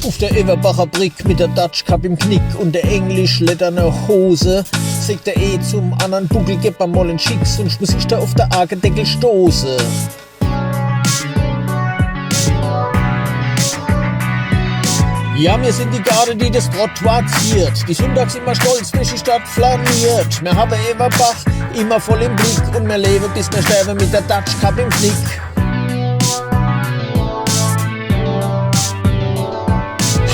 Auf der Everbacher Brick mit der Dutch Cup im Knick und der englisch lederne Hose sagt der zum anderen Buckel, gib mir mal einen Schick, sonst muss ich da auf der Argendeckel stoße. Ja, wir sind die Garde, die das Trottoir ziert, die sonntags immer stolz durch die Stadt flaniert. Wir haben Everbach immer voll im Blick und wir leben bis wir sterben mit der Dutch Cup im Knick.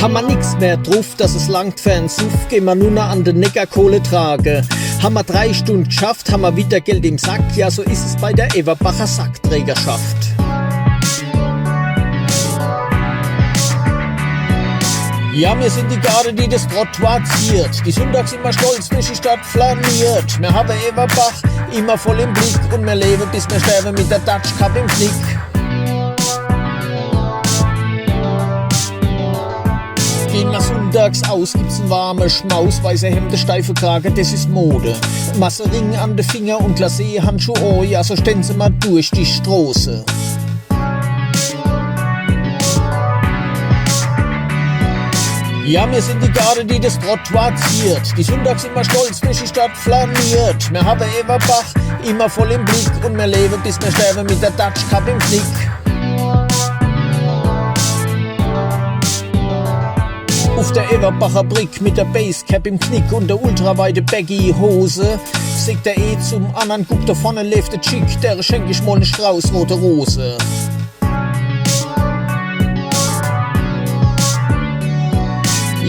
Haben wir nix mehr drauf, dass es langt für einen Suff, gehen wir nun an den Neckarkohle trage. Haben wir 3 Stunden geschafft, haben wir wieder Geld im Sack, ja so ist es bei der Everbacher Sackträgerschaft. Ja, wir sind die Garde, die das Trottoir ziert, die sonntags immer stolz durch die Stadt flaniert. Wir haben Everbach immer voll im Blick und wir leben bis wir sterben mit der Dutch Cup im Knick. Gehen wir sonntags aus, gibt's einen warmen Schmaus, weiße Hemde, steife Krage, das ist Mode. Massering an de Finger und Glacé, Handschuhe, oh ja, so stehen sie mal durch die Straße. Ja, wir sind die Garde, die das Trottoir ziert, die sonntags immer stolz durch die Stadt flaniert. Wir haben Everbach immer voll im Blick und wir leben bis wir sterben mit der Dutch Cup im Knick. Auf der Everbacher Brick mit der Basecap im Knick und der ultraweite Baggy-Hose sagt der zum anderen, guck da vorne lebt der Chick, der schenk ich mal ne Strauß rote Rose.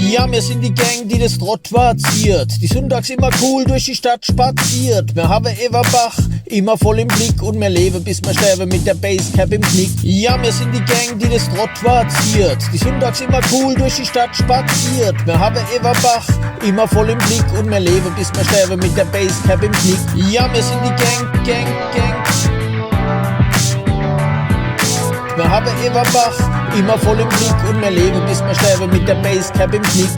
Ja, wir sind die Gang, die das Trottoir ziert, die sonntags immer cool durch die Stadt spaziert. Wir haben Everbach immer voll im Blick und wir leben bis wir sterben mit der Basecap im Knick. Ja, wir sind die Gang, die das Trottoir ziert, die sonntags immer cool durch die Stadt spaziert. Wir haben Everbach immer voll im Blick und wir leben bis wir sterben mit der Basecap im Knick. Ja, wir sind die Gang. Wir haben Everbach immer voll im Blick und wir leben bis wir sterben mit der Basecap im Knick.